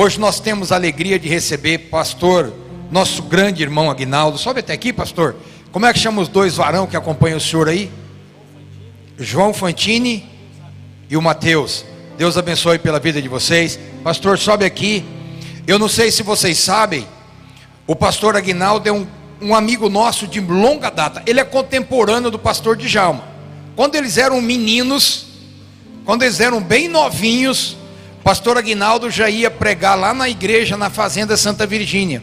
Hoje nós temos a alegria de receber pastor, nosso grande irmão Aguinaldo. Sobe até aqui, pastor. Como é que chama os dois varão que acompanham o senhor aí? João Fantini e o Mateus. Deus abençoe pela vida de vocês. Pastor, sobe aqui. Eu não sei se vocês sabem, o pastor Aguinaldo é um amigo nosso de longa data. Ele é contemporâneo do pastor Djalma. Quando eles eram meninos, quando eles eram bem novinhos, o pastor Aguinaldo já ia pregar lá na igreja, na fazenda Santa Virgínia.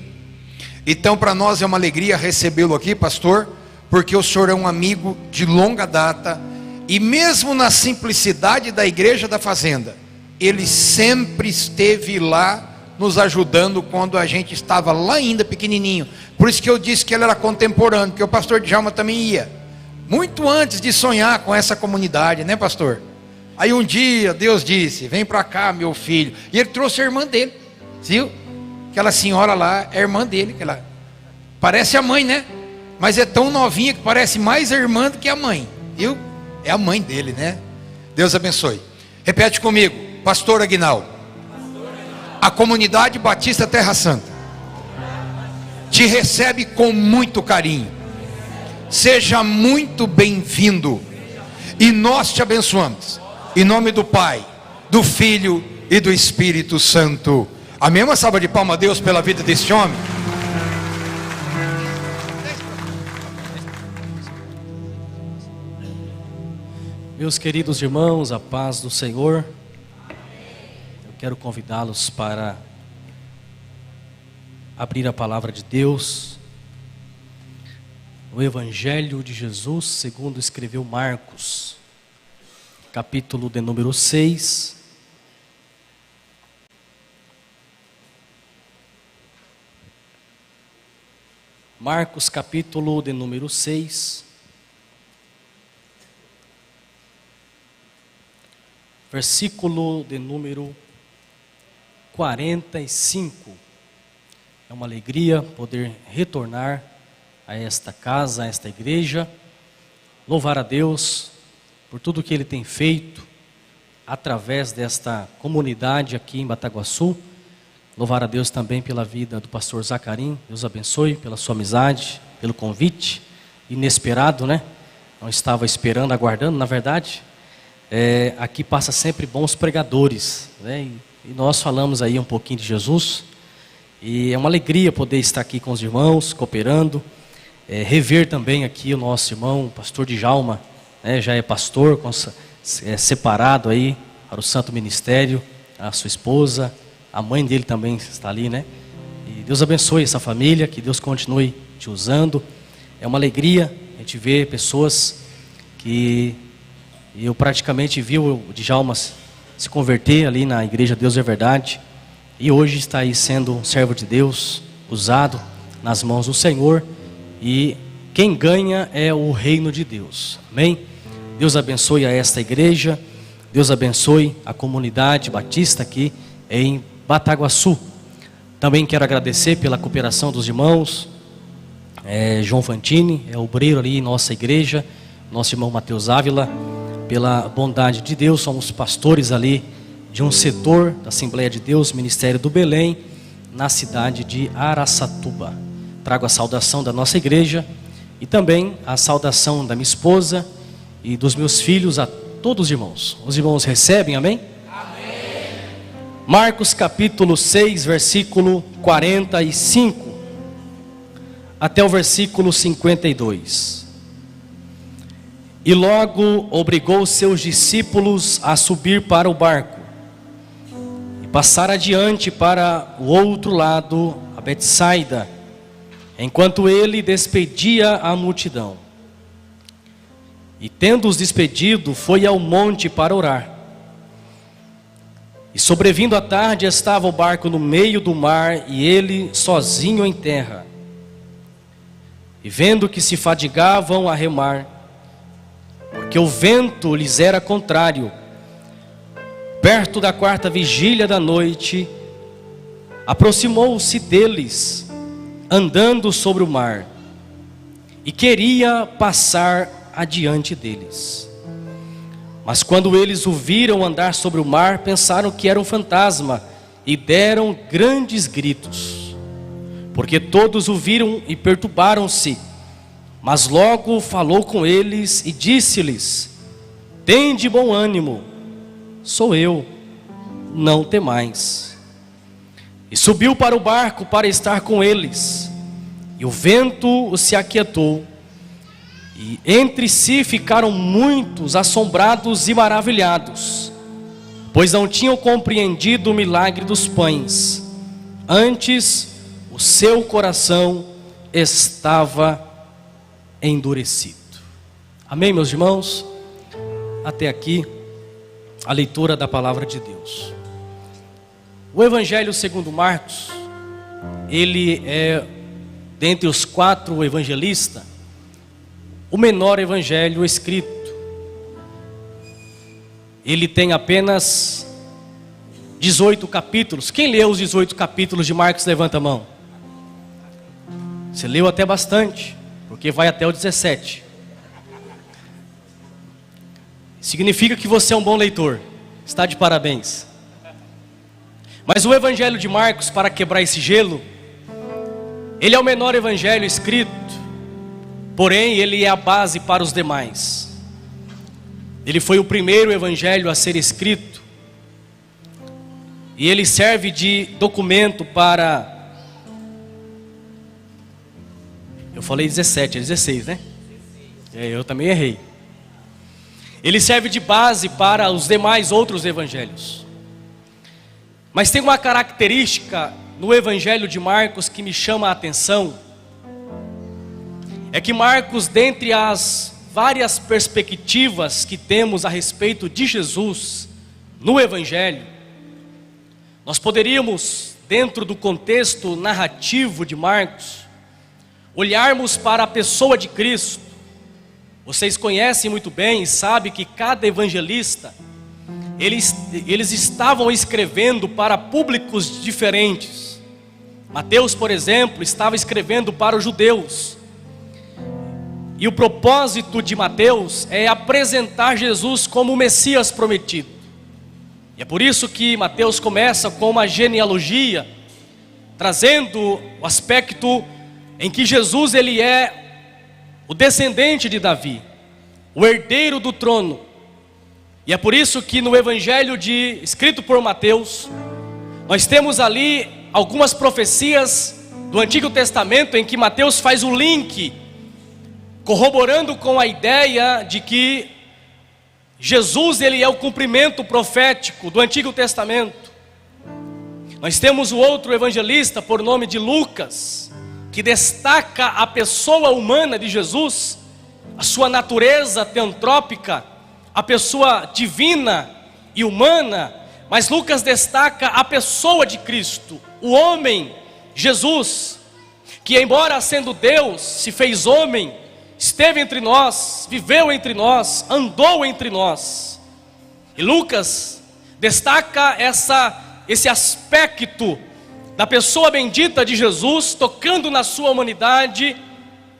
Então para nós é uma alegria recebê-lo aqui, pastor, porque o senhor é um amigo de longa data. E mesmo na simplicidade da igreja da fazenda, ele sempre esteve lá nos ajudando quando a gente estava lá ainda pequenininho. Por isso que eu disse que ele era contemporâneo, porque o pastor Djalma também ia, muito antes de sonhar com essa comunidade, né, pastor? Aí um dia Deus disse: vem para cá, meu filho. E ele trouxe a irmã dele, viu? Aquela senhora lá é a irmã dele, que ela parece a mãe, né? Mas é tão novinha que parece mais a irmã do que a mãe, viu? É a mãe dele, né? Deus abençoe. Repete comigo: pastor Aguinaldo, a comunidade Batista Terra Santa te recebe com muito carinho. Seja muito bem-vindo. E nós te abençoamos em nome do Pai, do Filho e do Espírito Santo. Amém? Uma salva de palmas a Deus pela vida desse homem. Meus queridos irmãos, a paz do Senhor. Eu quero convidá-los para abrir a palavra de Deus no Evangelho de Jesus, segundo escreveu Marcos, capítulo de número 6. Marcos, capítulo de número 6. Versículo de número 45. É uma alegria poder retornar a esta casa, a esta igreja. Louvar a Deus por tudo que Ele tem feito através desta comunidade aqui em Bataguaçu. Louvar a Deus também pela vida do pastor Zacarim. Deus abençoe pela sua amizade, pelo convite inesperado, né? Não estava esperando, aguardando, na verdade. Aqui passa sempre bons pregadores, né? E nós falamos aí um pouquinho de Jesus, e é uma alegria poder estar aqui com os irmãos, cooperando, rever também aqui o nosso irmão, o pastor Djalma, né? Já é pastor, separado aí para o santo ministério, a sua esposa, a mãe dele também está ali, né? E Deus abençoe essa família, que Deus continue te usando. É uma alegria a gente ver pessoas que... Eu praticamente vi o Djalma se converter ali na igreja Deus é Verdade. E hoje está aí sendo um servo de Deus, usado nas mãos do Senhor. E quem ganha é o reino de Deus. Amém? Deus abençoe a esta igreja. Deus abençoe a comunidade batista aqui em Bataguaçu. Também quero agradecer pela cooperação dos irmãos. João Fantini é obreiro ali em nossa igreja. Nosso irmão Mateus Ávila. Pela bondade de Deus, somos pastores ali de um setor da Assembleia de Deus, Ministério do Belém, na cidade de Araçatuba. Trago a saudação da nossa igreja e também a saudação da minha esposa e dos meus filhos a todos os irmãos. Os irmãos recebem, amém? Amém. Marcos capítulo 6, versículo 45 até o versículo 52. E logo obrigou seus discípulos a subir para o barco e passar adiante para o outro lado, a Betsaida, enquanto ele despedia a multidão. E tendo-os despedido, foi ao monte para orar. E sobrevindo a tarde, estava o barco no meio do mar e ele sozinho em terra. E vendo que se fadigavam a remar, porque o vento lhes era contrário, perto da 4ª vigília da noite, aproximou-se deles, andando sobre o mar, e queria passar adiante deles. Mas quando eles o viram andar sobre o mar, pensaram que era um fantasma, e deram grandes gritos, porque todos o viram e perturbaram-se. Mas logo falou com eles e disse-lhes: tende bom ânimo, sou eu, não temais. E subiu para o barco para estar com eles, e o vento se aquietou, e entre si ficaram muitos assombrados e maravilhados, pois não tinham compreendido o milagre dos pães, antes o seu coração estava endurecido. Amém, meus irmãos? Até aqui a leitura da palavra de Deus. O Evangelho segundo Marcos, ele é, dentre os 4 evangelistas, o menor evangelho escrito. Ele tem apenas 18 capítulos. Quem leu os 18 capítulos de Marcos, levanta a mão. Você leu até bastante, porque vai até o 17. Significa que você é um bom leitor. Está de parabéns. Mas o evangelho de Marcos, para quebrar esse gelo, ele é o menor evangelho escrito, porém ele é a base para os demais. Ele foi o primeiro evangelho a ser escrito, e ele serve de documento para... Eu falei 17, é 16, né? Eu também errei. Ele serve de base para os demais outros evangelhos. Mas tem uma característica no evangelho de Marcos que me chama a atenção. É que Marcos, dentre as várias perspectivas que temos a respeito de Jesus no evangelho, nós poderíamos, dentro do contexto narrativo de Marcos, olharmos para a pessoa de Cristo. Vocês conhecem muito bem e sabem que cada evangelista, eles estavam escrevendo para públicos diferentes. Mateus, por exemplo, estava escrevendo para os judeus. E o propósito de Mateus é apresentar Jesus como o Messias prometido. E é por isso que Mateus começa com uma genealogia, trazendo o aspecto em que Jesus ele é o descendente de Davi, o herdeiro do trono. E é por isso que no evangelho escrito por Mateus, nós temos ali algumas profecias do Antigo Testamento em que Mateus faz o link, corroborando com a ideia de que Jesus ele é o cumprimento profético do Antigo Testamento. Nós temos o outro evangelista por nome de Lucas, que destaca a pessoa humana de Jesus, a sua natureza teantrópica, a pessoa divina e humana. Mas Lucas destaca a pessoa de Cristo, o homem Jesus, que embora sendo Deus, se fez homem, esteve entre nós, viveu entre nós, andou entre nós. E Lucas destaca esse aspecto da pessoa bendita de Jesus, tocando na sua humanidade.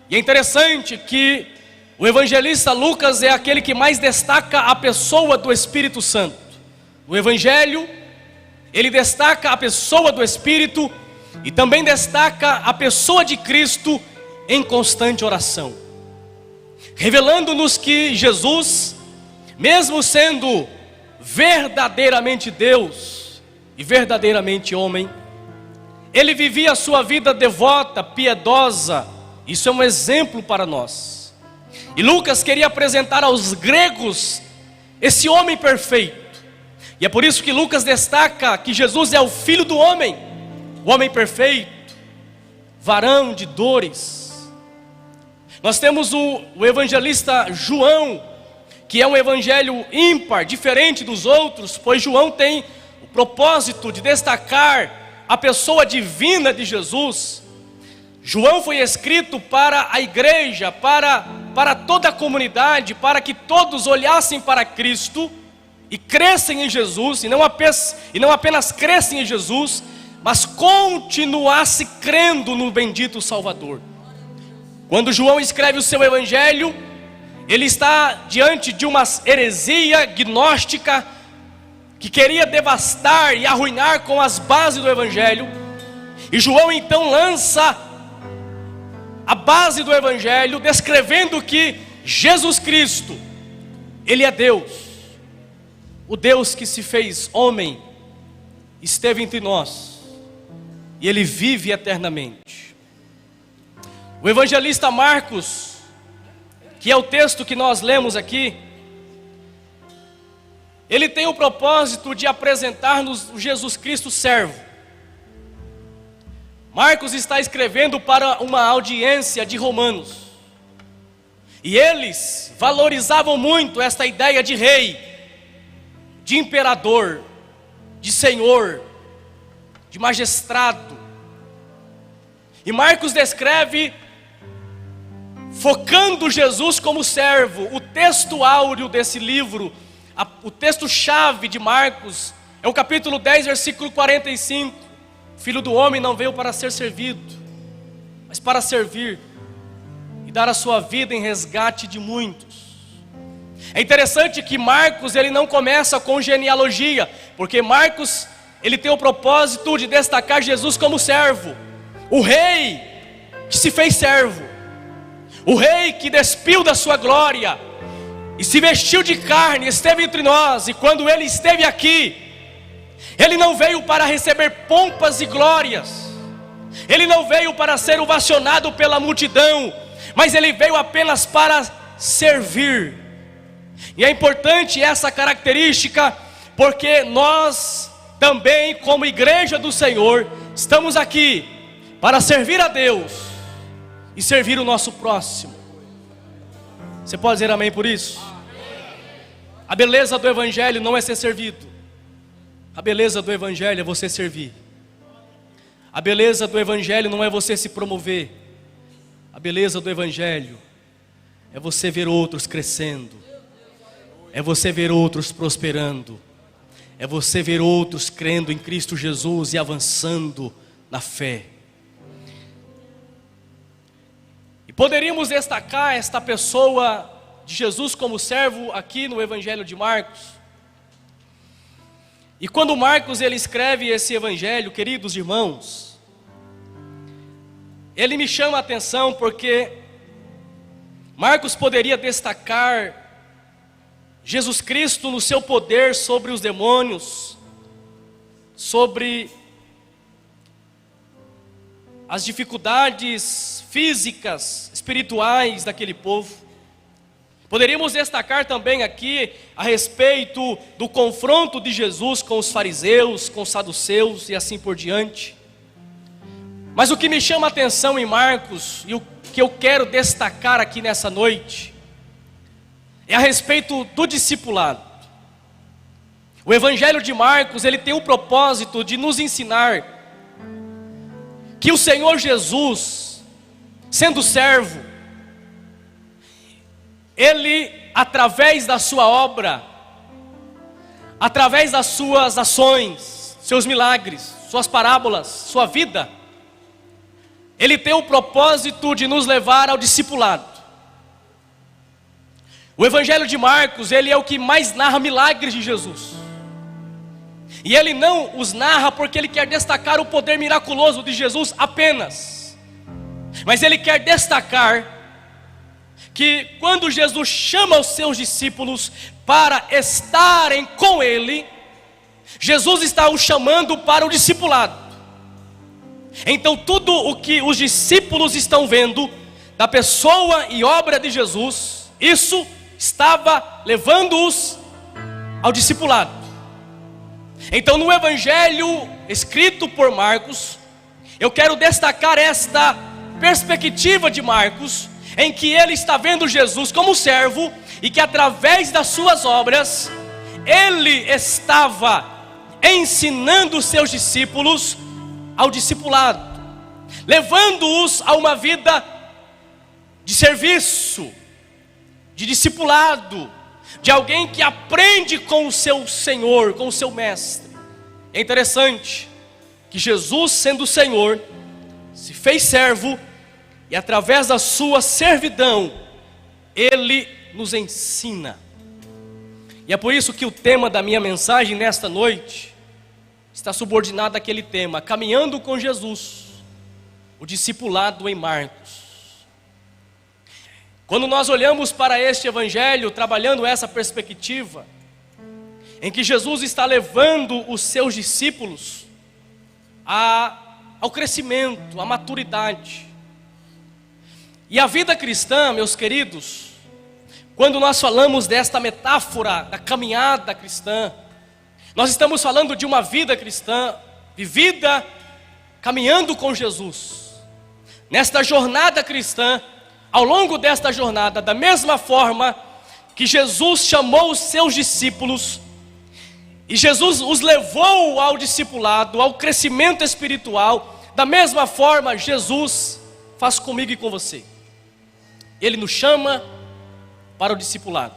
E é interessante que o evangelista Lucas é aquele que mais destaca a pessoa do Espírito Santo. No evangelho, ele destaca a pessoa do Espírito e também destaca a pessoa de Cristo em constante oração, revelando-nos que Jesus, mesmo sendo verdadeiramente Deus e verdadeiramente homem, ele vivia a sua vida devota, piedosa. Isso é um exemplo para nós. E Lucas queria apresentar aos gregos esse homem perfeito. E é por isso que Lucas destaca que Jesus é o Filho do homem, o homem perfeito, varão de dores. Nós temos o evangelista João, que é um evangelho ímpar, diferente dos outros, pois João tem o propósito de destacar a pessoa divina de Jesus. João foi escrito para a igreja, para toda a comunidade, para que todos olhassem para Cristo e crescem em Jesus, e não apenas crescem em Jesus, mas continuassem crendo no bendito Salvador. Quando João escreve o seu evangelho, ele está diante de uma heresia gnóstica que queria devastar e arruinar com as bases do Evangelho. E João então lança a base do Evangelho, descrevendo que Jesus Cristo, Ele é Deus, o Deus que se fez homem, esteve entre nós, e Ele vive eternamente. O evangelista Marcos, que é o texto que nós lemos aqui, ele tem o propósito de apresentar-nos o Jesus Cristo servo. Marcos está escrevendo para uma audiência de romanos, e eles valorizavam muito esta ideia de rei, de imperador, de senhor, de magistrado. E Marcos descreve, focando Jesus como servo. O texto áureo desse livro, o texto-chave de Marcos, é o capítulo 10, versículo 45. Filho do homem não veio para ser servido, mas para servir e dar a sua vida em resgate de muitos. É interessante que Marcos, ele não começa com genealogia, porque Marcos, ele tem o propósito de destacar Jesus como servo, o rei que se fez servo, o rei que despiu da sua glória e se vestiu de carne, esteve entre nós. E quando ele esteve aqui, ele não veio para receber pompas e glórias, ele não veio para ser ovacionado pela multidão, mas ele veio apenas para servir. E é importante essa característica, porque nós também, como igreja do Senhor, estamos aqui para servir a Deus e servir o nosso próximo. Você pode dizer amém por isso? A beleza do Evangelho não é ser servido, a beleza do Evangelho é você servir. A beleza do Evangelho não é você se promover, a beleza do Evangelho é você ver outros crescendo, é você ver outros prosperando, é você ver outros crendo em Cristo Jesus e avançando na fé. E poderíamos destacar esta pessoa de Jesus como servo aqui no Evangelho de Marcos. E quando Marcos ele escreve esse Evangelho, queridos irmãos, ele me chama a atenção porque Marcos poderia destacar Jesus Cristo no seu poder sobre os demônios, sobre as dificuldades físicas, espirituais daquele povo. Poderíamos destacar também aqui a respeito do confronto de Jesus com os fariseus, com os saduceus e assim por diante. Mas o que me chama a atenção em Marcos, e o que eu quero destacar aqui nessa noite, é a respeito do discipulado. O Evangelho de Marcos, ele tem o propósito de nos ensinar que o Senhor Jesus, sendo servo, Ele, através da sua obra, através das suas ações, seus milagres, suas parábolas, sua vida, Ele tem o propósito de nos levar ao discipulado. O Evangelho de Marcos, ele é o que mais narra milagres de Jesus. E ele não os narra porque ele quer destacar o poder miraculoso de Jesus apenas, mas ele quer destacar que quando Jesus chama os seus discípulos para estarem com ele, Jesus está os chamando para o discipulado. Então tudo o que os discípulos estão vendo da pessoa e obra de Jesus, isso estava levando-os ao discipulado. Então no Evangelho escrito por Marcos, eu quero destacar esta perspectiva de Marcos, em que ele está vendo Jesus como servo, e que através das suas obras, ele estava ensinando os seus discípulos ao discipulado, levando-os a uma vida de serviço, de discipulado, de alguém que aprende com o seu Senhor, com o seu mestre. É interessante que Jesus, sendo o Senhor, se fez servo, e através da sua servidão, Ele nos ensina. E é por isso que o tema da minha mensagem nesta noite está subordinado àquele tema: caminhando com Jesus, o discipulado em Marcos. Quando nós olhamos para este evangelho, trabalhando essa perspectiva, em que Jesus está levando os seus discípulos ao crescimento, à maturidade. E a vida cristã, meus queridos, quando nós falamos desta metáfora da caminhada cristã, nós estamos falando de uma vida cristã, vivida caminhando com Jesus. Nesta jornada cristã, ao longo desta jornada, da mesma forma que Jesus chamou os seus discípulos, e Jesus os levou ao discipulado, ao crescimento espiritual, da mesma forma Jesus faz comigo e com você. Ele nos chama para o discipulado,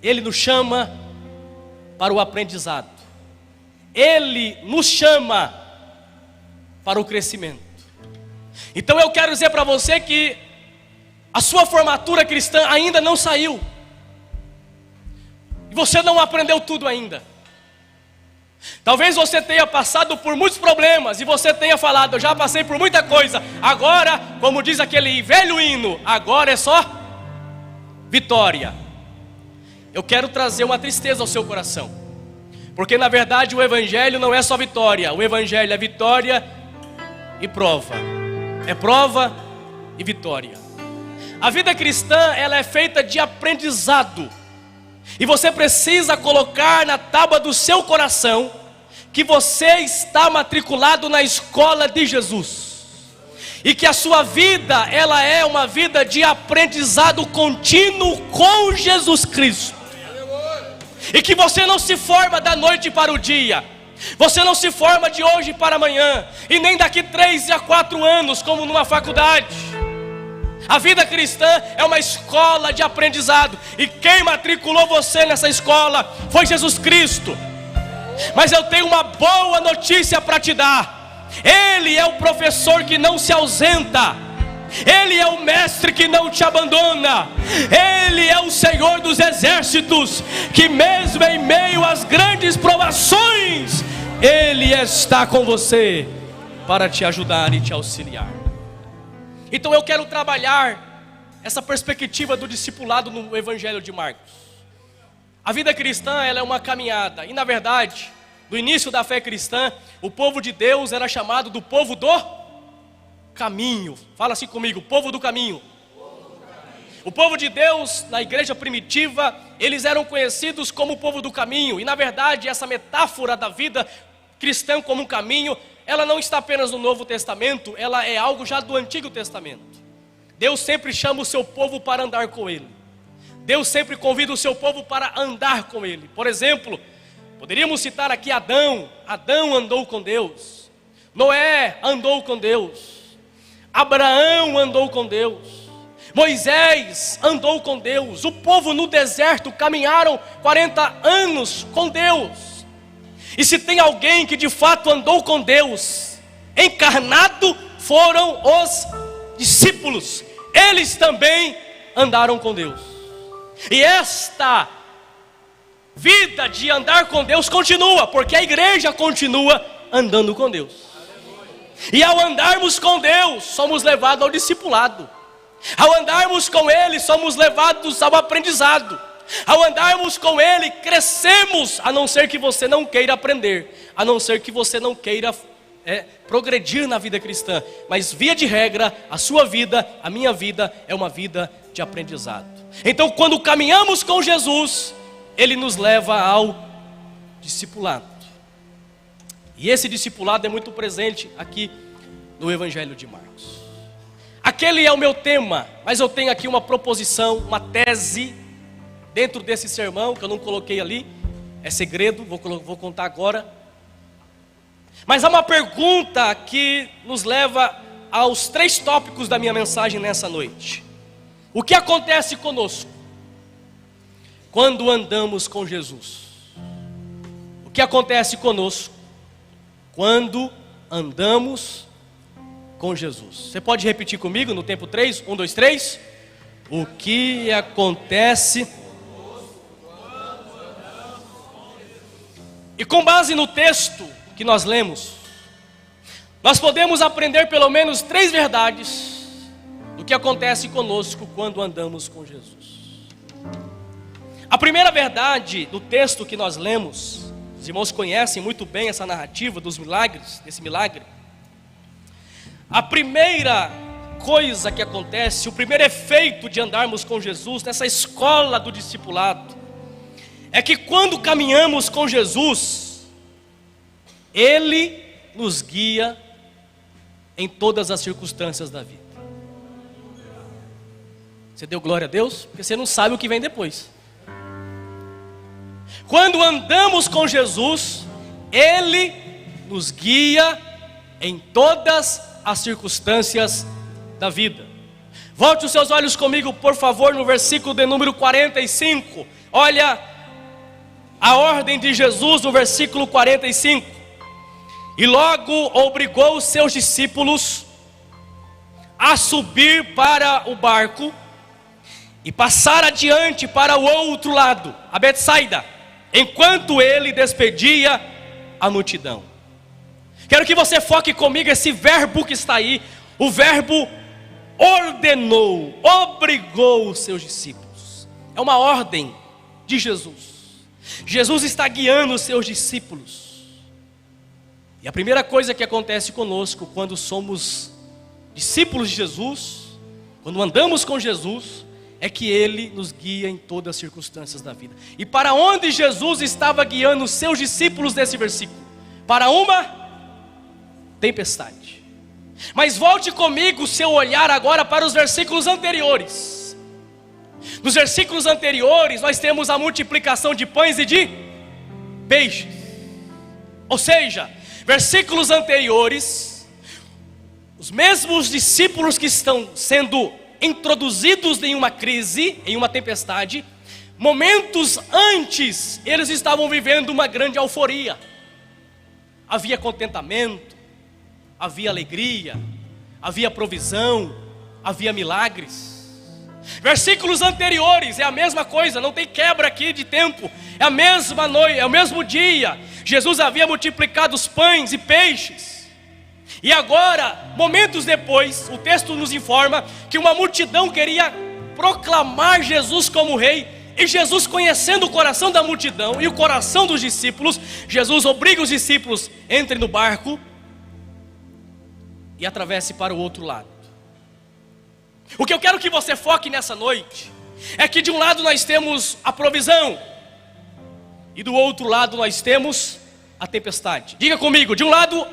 Ele nos chama para o aprendizado, Ele nos chama para o crescimento. Então eu quero dizer para você que a sua formatura cristã ainda não saiu, e você não aprendeu tudo ainda. Talvez você tenha passado por muitos problemas, e você tenha falado: eu já passei por muita coisa, agora, como diz aquele velho hino, agora é só vitória. Eu quero trazer uma tristeza ao seu coração, porque na verdade o evangelho não é só vitória. O evangelho é vitória e prova, é prova e vitória. A vida cristã, ela é feita de aprendizado, e você precisa colocar na tábua do seu coração que você está matriculado na escola de Jesus, e que a sua vida, ela é uma vida de aprendizado contínuo com Jesus Cristo, e que você não se forma da noite para o dia, você não se forma de hoje para amanhã, e nem daqui 3 a 4 anos como numa faculdade. A vida cristã é uma escola de aprendizado, e quem matriculou você nessa escola foi Jesus Cristo. Mas eu tenho uma boa notícia para te dar: Ele é o professor que não se ausenta, Ele é o mestre que não te abandona, Ele é o Senhor dos exércitos, que mesmo em meio às grandes provações, Ele está com você para te ajudar e te auxiliar. Então eu quero trabalhar essa perspectiva do discipulado no Evangelho de Marcos. A vida cristã, ela é uma caminhada, e na verdade, no início da fé cristã, o povo de Deus era chamado do povo do caminho. Fala assim comigo: povo do caminho. O povo de Deus, na igreja primitiva, eles eram conhecidos como o povo do caminho, e na verdade essa metáfora da vida cristã como um caminho, ela não está apenas no Novo Testamento, ela é algo já do Antigo Testamento. Deus sempre chama o seu povo para andar com Ele. Deus sempre convida o seu povo para andar com Ele. Por exemplo, poderíamos citar aqui Adão. Adão andou com Deus. Noé andou com Deus. Abraão andou com Deus. Moisés andou com Deus. O povo no deserto caminharam 40 anos com Deus. E se tem alguém que de fato andou com Deus encarnado, foram os discípulos. Eles também andaram com Deus. E esta vida de andar com Deus continua, porque a igreja continua andando com Deus. E ao andarmos com Deus, somos levados ao discipulado. Ao andarmos com Ele, somos levados ao aprendizado. Ao andarmos com Ele, crescemos, a não ser que você não queira aprender, a não ser que você não queira progredir na vida cristã. Mas via de regra, a sua vida, a minha vida, é uma vida de aprendizado. Então quando caminhamos com Jesus, Ele nos leva ao discipulado. E esse discipulado é muito presente aqui no Evangelho de Marcos. Aquele é o meu tema, mas eu tenho aqui uma proposição, uma tese dentro desse sermão, que eu não coloquei ali, é segredo, vou contar agora. Mas há uma pergunta que nos leva aos 3 tópicos da minha mensagem nessa noite. O que acontece conosco quando andamos com Jesus? O que acontece conosco quando andamos com Jesus? Você pode repetir comigo no tempo 3? 1, 2, 3. O que acontece E com base no texto que nós lemos, nós podemos aprender pelo menos 3 verdades do que acontece conosco quando andamos com Jesus. A primeira verdade do texto que nós lemos, os irmãos conhecem muito bem essa narrativa dos milagres, desse milagre. A primeira coisa que acontece, o primeiro efeito de andarmos com Jesus, nessa escola do discipulado, é que quando caminhamos com Jesus, Ele nos guia em todas as circunstâncias da vida. Você deu glória a Deus? Porque você não sabe o que vem depois. Quando andamos com Jesus, Ele nos guia em todas as circunstâncias da vida. Volte os seus olhos comigo, por favor, no versículo de número 45. Olha a ordem de Jesus no versículo 45. E logo obrigou os seus discípulos a subir para o barco e passar adiante para o outro lado, a Betsaida, enquanto ele despedia a multidão. Quero que você foque comigo esse verbo que está aí, o verbo ordenou, obrigou os seus discípulos. É uma ordem de Jesus. Jesus está guiando os seus discípulos. E a primeira coisa que acontece conosco quando somos discípulos de Jesus, quando andamos com Jesus, é que Ele nos guia em todas as circunstâncias da vida. E para onde Jesus estava guiando os seus discípulos nesse versículo? Para uma tempestade. Mas volte comigo o seu olhar agora para os versículos anteriores. Nos versículos anteriores nós temos a multiplicação de pães e de peixes. Ou seja, versículos anteriores, os mesmos discípulos que estão sendo introduzidos em uma crise, em uma tempestade, momentos antes, eles estavam vivendo uma grande euforia. Havia contentamento, havia alegria, havia provisão, havia milagres. Versículos anteriores é a mesma coisa, não tem quebra aqui de tempo, é a mesma noite, é o mesmo dia. Jesus havia multiplicado os pães e peixes. E agora, momentos depois, o texto nos informa que uma multidão queria proclamar Jesus como rei. E Jesus, conhecendo o coração da multidão e o coração dos discípulos, Jesus obriga os discípulos, entrem no barco e atravesse para o outro lado. O que eu quero que você foque nessa noite é que de um lado nós temos a provisão e do outro lado nós temos a tempestade. Diga comigo, de um lado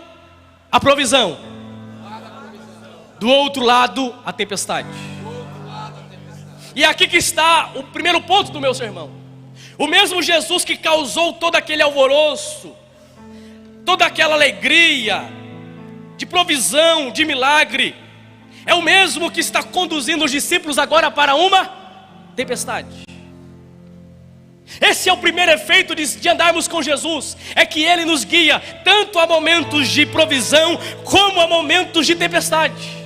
a provisão, do outro lado a tempestade. E aqui que está o primeiro ponto do meu sermão. O mesmo Jesus que causou todo aquele alvoroço, toda aquela alegria de provisão, de milagre, é o mesmo que está conduzindo os discípulos agora para uma tempestade. Esse é o primeiro efeito de andarmos com Jesus, é que Ele nos guia tanto a momentos de provisão como a momentos de tempestade.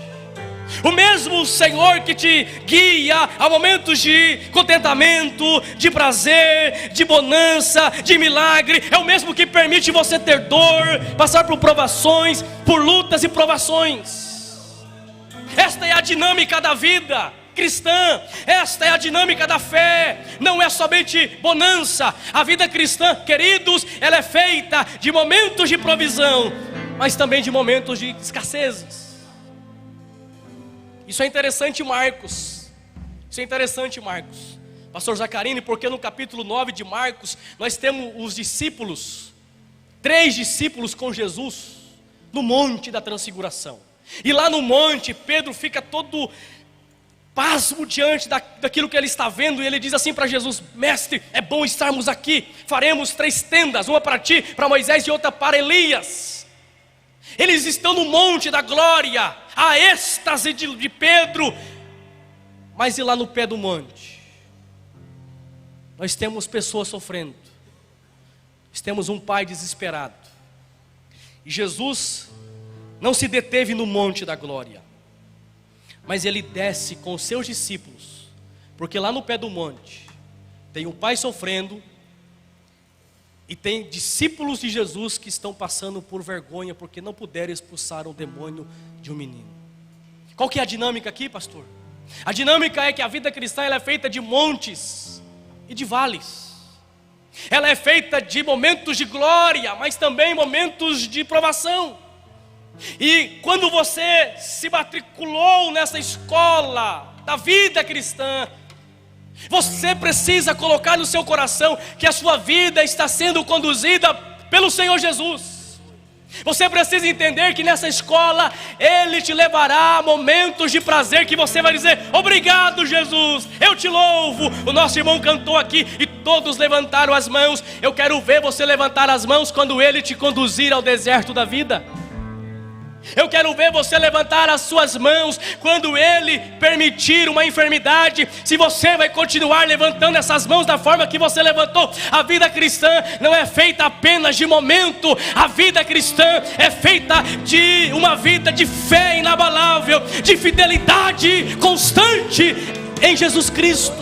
O mesmo Senhor que te guia a momentos de contentamento, de prazer, de bonança, de milagre, é o mesmo que permite você ter dor, passar por provações, por lutas e provações. Esta é a dinâmica da vida cristã, esta é a dinâmica da fé, não é somente bonança. A vida cristã, queridos, ela é feita de momentos de provisão, mas também de momentos de escassez. Isso é interessante, Marcos. Isso é interessante, Marcos. Pastor Zacarini, porque no capítulo 9 de Marcos, nós temos os discípulos, 3 discípulos com Jesus, no monte da transfiguração. E lá no monte, Pedro fica todo pasmo diante daquilo que ele está vendo, e ele diz assim para Jesus: mestre, é bom estarmos aqui, faremos 3 tendas, uma para ti, para Moisés e outra para Elias. Eles estão no monte da glória, a êxtase de Pedro. Mas e lá no pé do monte, nós temos pessoas sofrendo, nós temos um pai desesperado. E Jesus não se deteve no monte da glória, mas ele desce com os seus discípulos, porque lá no pé do monte tem um pai sofrendo E tem discípulos de Jesus que estão passando por vergonha porque não puderam expulsar o demônio de um menino. Qual que é a dinâmica aqui, pastor? A dinâmica é que a vida cristã ela é feita de montes e de vales. Ela é feita de momentos de glória, mas também momentos de provação. E quando você se matriculou nessa escola da vida cristã, você precisa colocar no seu coração que a sua vida está sendo conduzida pelo Senhor Jesus. Você precisa entender que nessa escola Ele te levará a momentos de prazer que você vai dizer: obrigado, Jesus, eu te louvo. O nosso irmão cantou aqui e todos levantaram as mãos. Eu quero ver você levantar as mãos quando Ele te conduzir ao deserto da vida. Eu quero ver você levantar as suas mãos quando Ele permitir uma enfermidade. Se você vai continuar levantando essas mãos da forma que você levantou. A vida cristã não é feita apenas de momento. A vida cristã é feita de uma vida de fé inabalável, de fidelidade constante em Jesus Cristo.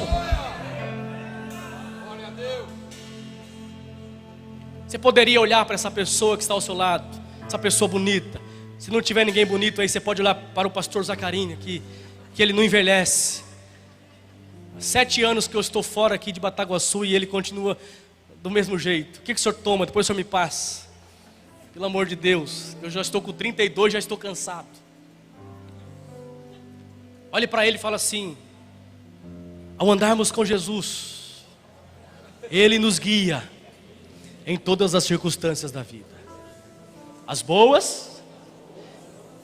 Você poderia olhar para essa pessoa que está ao seu lado, essa pessoa bonita. Se não tiver ninguém bonito aí, você pode olhar para o pastor Zacarinho aqui, que ele não envelhece. Há 7 anos que eu estou fora aqui de Bataguaçu e ele continua do mesmo jeito. O que o senhor toma? Depois o senhor me passa. Pelo amor de Deus, eu já estou com 32, já estou cansado. Olhe para ele e fala assim: ao andarmos com Jesus, Ele nos guia em todas as circunstâncias da vida, as boas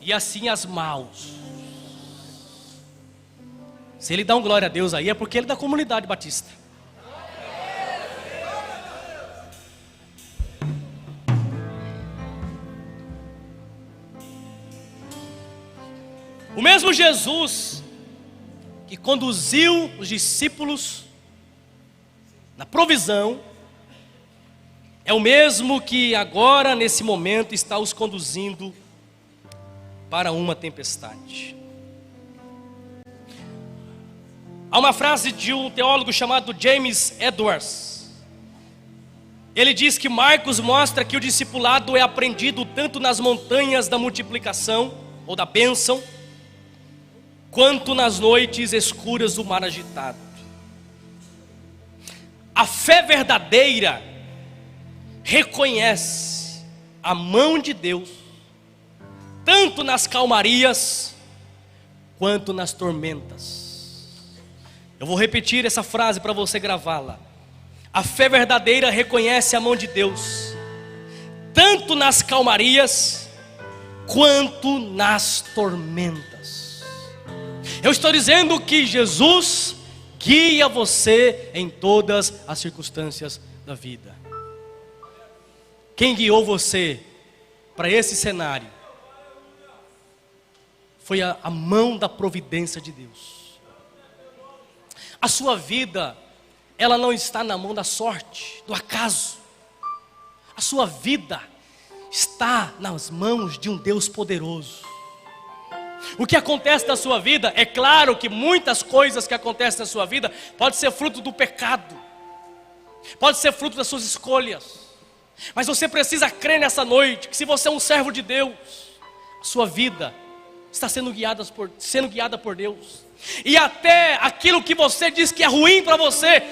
e assim as maus. Se ele dá um glória a Deus aí, é porque ele é da comunidade batista. O mesmo Jesus que conduziu os discípulos na provisão, é o mesmo que agora nesse momento está os conduzindo para uma tempestade. Há uma frase de um teólogo chamado James Edwards. Ele diz que Marcos mostra que o discipulado é aprendido tanto nas montanhas da multiplicação ou da bênção, quanto nas noites escuras do mar agitado. A fé verdadeira reconhece a mão de Deus tanto nas calmarias quanto nas tormentas. Eu vou repetir essa frase para você gravá-la. A fé verdadeira reconhece a mão de Deus tanto nas calmarias quanto nas tormentas. Eu estou dizendo que Jesus guia você em todas as circunstâncias da vida. Quem guiou você para esse cenário foi a mão da providência de Deus. A sua vida, ela não está na mão da sorte, do acaso. A sua vida está nas mãos de um Deus poderoso. O que acontece na sua vida, é claro que muitas coisas que acontecem na sua vida pode ser fruto do pecado, pode ser fruto das suas escolhas. Mas você precisa crer nessa noite que se você é um servo de Deus, a sua vida está sendo guiada por Deus. E até aquilo que você diz que é ruim para você,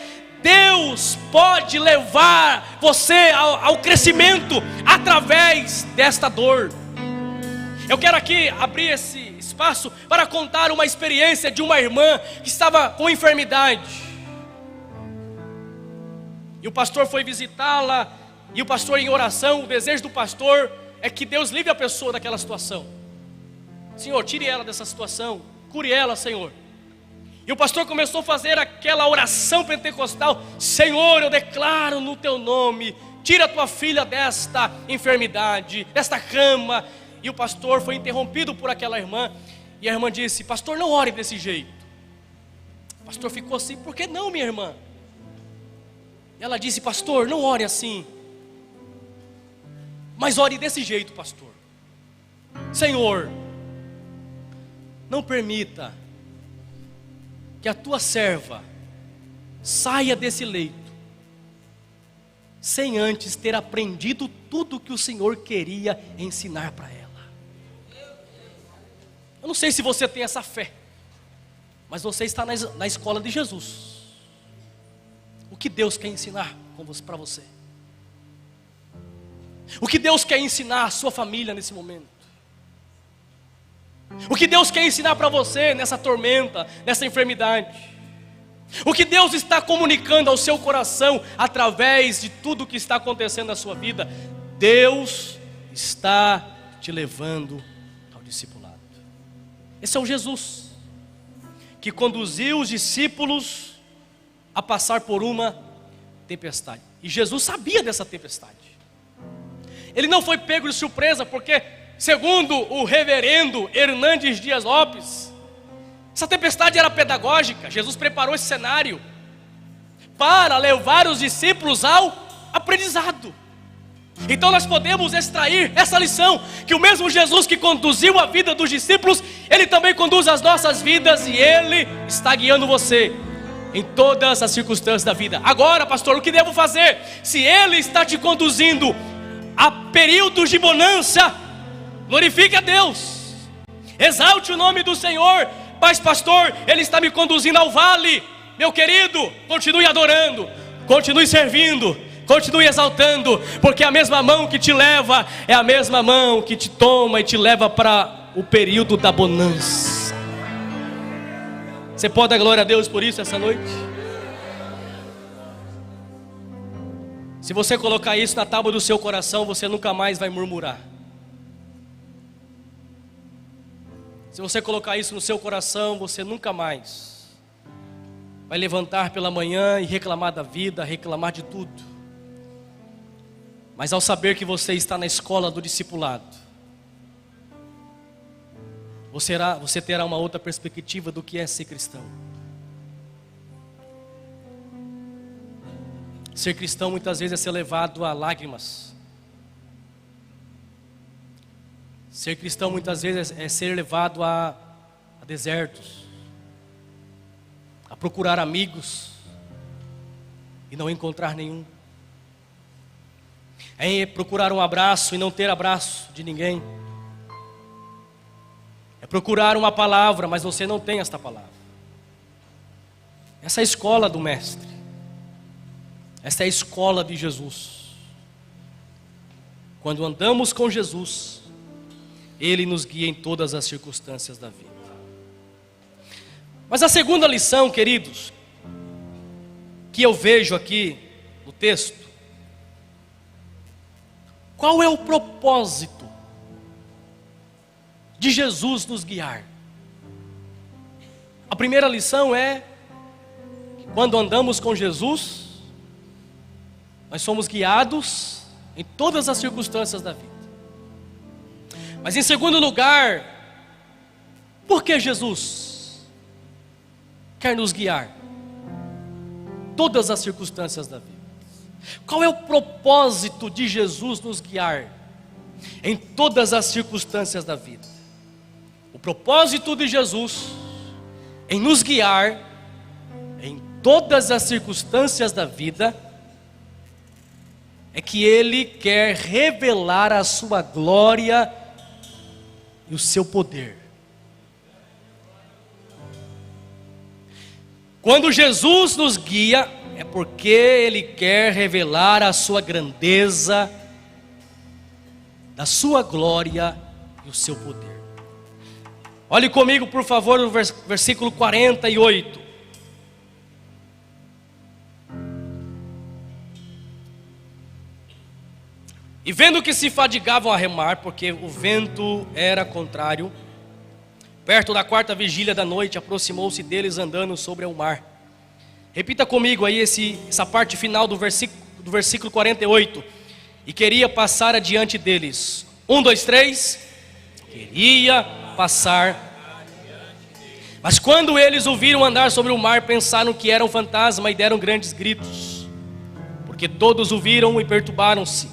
Deus pode levar você ao crescimento através desta dor. Eu quero aqui abrir esse espaço para contar uma experiência de uma irmã que estava com enfermidade. E o pastor foi visitá-la. E o pastor em oração, o desejo do pastor é que Deus livre a pessoa daquela situação. Senhor, tire ela dessa situação, cure ela, Senhor. E o pastor começou a fazer aquela oração pentecostal: Senhor, eu declaro no teu nome, tira a tua filha desta enfermidade, desta cama. E o pastor foi interrompido por aquela irmã. E a irmã disse: pastor, não ore desse jeito. O pastor ficou assim: por que não, minha irmã? E ela disse: pastor, não ore assim, mas ore desse jeito, pastor. Senhor, não permita que a tua serva saia desse leito sem antes ter aprendido tudo que o Senhor queria ensinar para ela. Eu não sei se você tem essa fé, mas você está na escola de Jesus. O que Deus quer ensinar para você? O que Deus quer ensinar a sua família nesse momento? O que Deus quer ensinar para você nessa tormenta, nessa enfermidade? O que Deus está comunicando ao seu coração através de tudo que está acontecendo na sua vida? Deus está te levando ao discipulado. Esse é o Jesus que conduziu os discípulos a passar por uma tempestade. E Jesus sabia dessa tempestade. Ele não foi pego de surpresa, porque segundo o reverendo Hernandes Dias Lopes, essa tempestade era pedagógica. Jesus preparou esse cenário para levar os discípulos ao aprendizado. Então nós podemos extrair essa lição, que o mesmo Jesus que conduziu a vida dos discípulos, Ele também conduz as nossas vidas, e Ele está guiando você em todas as circunstâncias da vida. Agora, pastor, o que devo fazer? Se Ele está te conduzindo a períodos de bonança, glorifique a Deus, exalte o nome do Senhor. Mas pastor, Ele está me conduzindo ao vale. Meu querido, continue adorando, continue servindo, continue exaltando, porque a mesma mão que te leva é a mesma mão que te toma e te leva para o período da bonança. Você pode dar glória a Deus por isso essa noite? Se você colocar isso na tábua do seu coração, você nunca mais vai murmurar. Se você colocar isso no seu coração, você nunca mais vai levantar pela manhã e reclamar da vida, reclamar de tudo. Mas ao saber que você está na escola do discipulado, você terá uma outra perspectiva do que é ser cristão. Ser cristão muitas vezes é ser levado a lágrimas. Ser cristão muitas vezes é ser levado a desertos, a procurar amigos e não encontrar nenhum. É procurar um abraço e não ter abraço de ninguém. É procurar uma palavra, mas você não tem esta palavra. Essa é a escola do Mestre. Essa é a escola de Jesus. Quando andamos com Jesus, Ele nos guia em todas as circunstâncias da vida. Mas a segunda lição, queridos, que eu vejo aqui no texto, qual é o propósito de Jesus nos guiar? A primeira lição é que quando andamos com Jesus, nós somos guiados em todas as circunstâncias da vida. Mas em segundo lugar, por que Jesus quer nos guiar em todas as circunstâncias da vida? Qual é o propósito de Jesus nos guiar em todas as circunstâncias da vida? O propósito de Jesus em nos guiar em todas as circunstâncias da vida é que Ele quer revelar a sua glória e o seu poder. Quando Jesus nos guia, é porque Ele quer revelar a sua grandeza, a sua glória e o seu poder. Olhe comigo, por favor, no versículo 48. E vendo que se fadigavam a remar, porque o vento era contrário, perto da quarta vigília da noite, aproximou-se deles andando sobre o mar. Repita comigo aí essa parte final do versículo 48. E queria passar adiante deles. 1, 2, 3. Queria passar. Mas quando eles o viram andar sobre o mar, pensaram que era um fantasma e deram grandes gritos, porque todos o viram e perturbaram-se.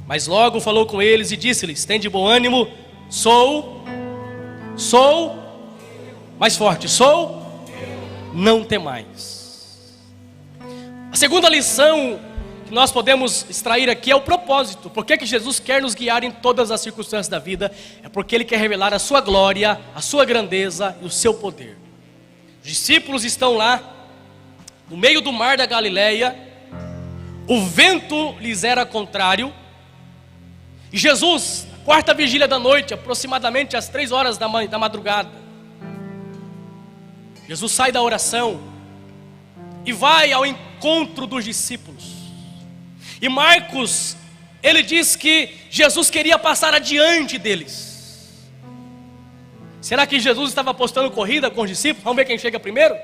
Mas logo falou com eles e disse-lhes: tem de bom ânimo, sou, mais forte, não temais. A segunda lição que nós podemos extrair aqui é o propósito. Por que Jesus quer nos guiar em todas as circunstâncias da vida? É porque Ele quer revelar a sua glória, a sua grandeza e o seu poder. Os discípulos estão lá, no meio do mar da Galileia, o vento lhes era contrário, e Jesus, na quarta vigília da noite, aproximadamente às 3 horas da madrugada, Jesus sai da oração e vai ao encontro dos discípulos. E Marcos, ele diz que Jesus queria passar adiante deles. Será que Jesus estava apostando corrida com os discípulos? Vamos ver quem chega primeiro?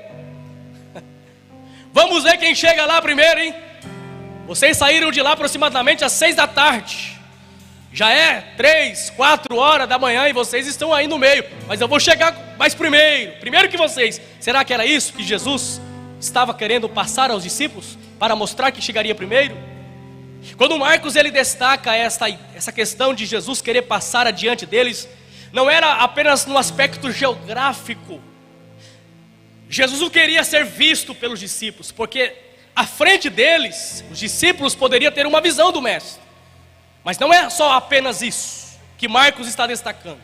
Vamos ver quem chega lá primeiro, hein? Vocês saíram de lá aproximadamente às 6 da tarde. Já é 3, 4 horas da manhã e vocês estão aí no meio. Mas eu vou chegar mais primeiro que vocês. Será que era isso que Jesus estava querendo passar aos discípulos? Para mostrar que chegaria primeiro? Quando Marcos ele destaca essa questão de Jesus querer passar adiante deles, não era apenas no aspecto geográfico. Jesus não queria ser visto pelos discípulos, porque à frente deles, os discípulos poderiam ter uma visão do Mestre. Mas não é só apenas isso que Marcos está destacando.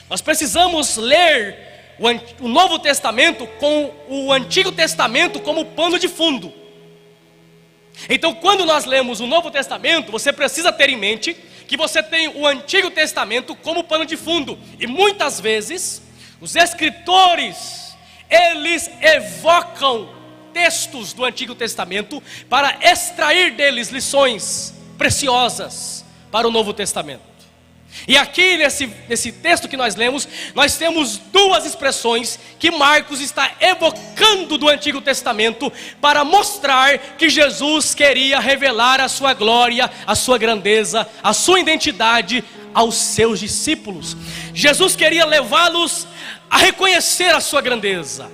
Nós precisamos ler o Novo Testamento com o Antigo Testamento como pano de fundo. Então, quando nós lemos o Novo Testamento, você precisa ter em mente que você tem o Antigo Testamento como pano de fundo. E muitas vezes, os escritores, eles evocam textos do Antigo Testamento para extrair deles lições preciosas para o Novo Testamento. E aqui nesse texto que nós lemos, nós temos 2 expressões que Marcos está evocando do Antigo Testamento para mostrar que Jesus queria revelar a sua glória, a sua grandeza, a sua identidade aos seus discípulos. Jesus queria levá-los a reconhecer a sua grandeza,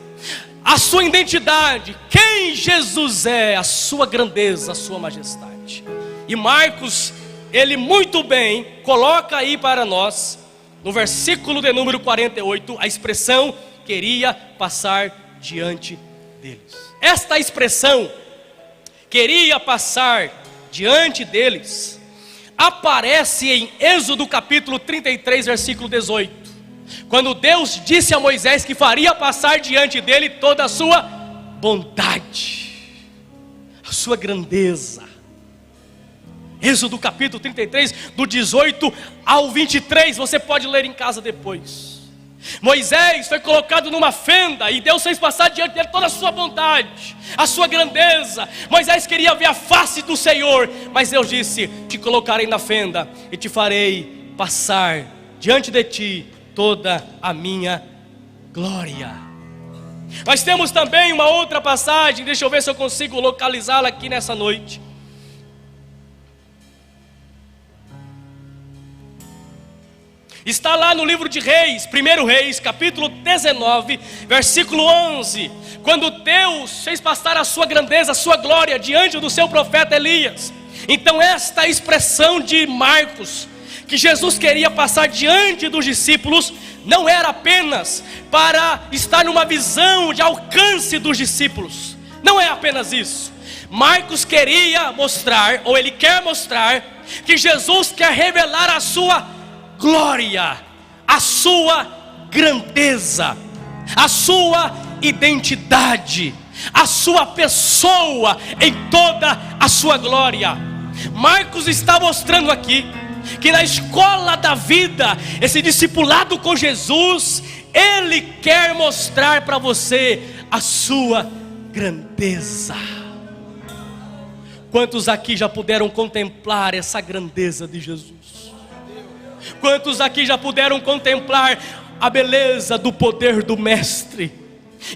a sua identidade, quem Jesus é, a sua grandeza, a sua majestade. E Marcos, ele muito bem coloca aí para nós, no versículo de número 48, a expressão queria passar diante deles. Esta expressão, queria passar diante deles, aparece em Êxodo capítulo 33, versículo 18. Quando Deus disse a Moisés que faria passar diante dele toda a sua bondade, a sua grandeza. Êxodo capítulo 33, do 18 ao 23, você pode ler em casa depois. Moisés foi colocado numa fenda e Deus fez passar diante dele toda a sua bondade, a sua grandeza. Moisés queria ver a face do Senhor, mas Deus disse: te colocarei na fenda e te farei passar diante de ti toda a minha glória. Nós temos também uma outra passagem, deixa eu ver se eu consigo localizá-la aqui nessa noite. Está lá no livro de Reis, 1 Reis, capítulo 19, versículo 11. Quando Deus fez passar a sua grandeza, a sua glória diante do seu profeta Elias. Então esta expressão de Marcos, que Jesus queria passar diante dos discípulos, não era apenas para estar numa visão de alcance dos discípulos. Não é apenas isso. Marcos queria mostrar, ou ele quer mostrar, que Jesus quer revelar a sua glória, a sua grandeza, a sua identidade, a sua pessoa em toda a sua glória. Marcos está mostrando aqui que na escola da vida, esse discipulado com Jesus, ele quer mostrar para você a sua grandeza. Quantos aqui já puderam contemplar essa grandeza de Jesus? Quantos aqui já puderam contemplar a beleza do poder do Mestre?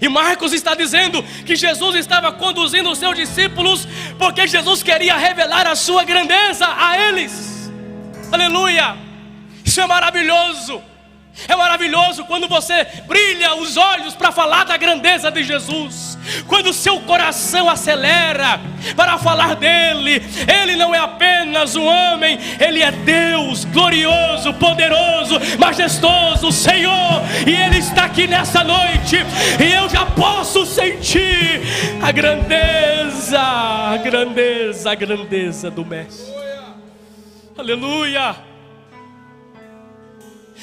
E Marcos está dizendo que Jesus estava conduzindo os seus discípulos porque Jesus queria revelar a sua grandeza a eles. Aleluia! Isso é maravilhoso. É maravilhoso quando você brilha os olhos para falar da grandeza de Jesus. quando o seu coração acelera para falar dele, ele não é apenas um homem, ele é Deus glorioso, poderoso, majestoso, Senhor, e ele está aqui nessa noite, e eu já posso sentir a grandeza, a grandeza, a grandeza do Mestre. Aleluia.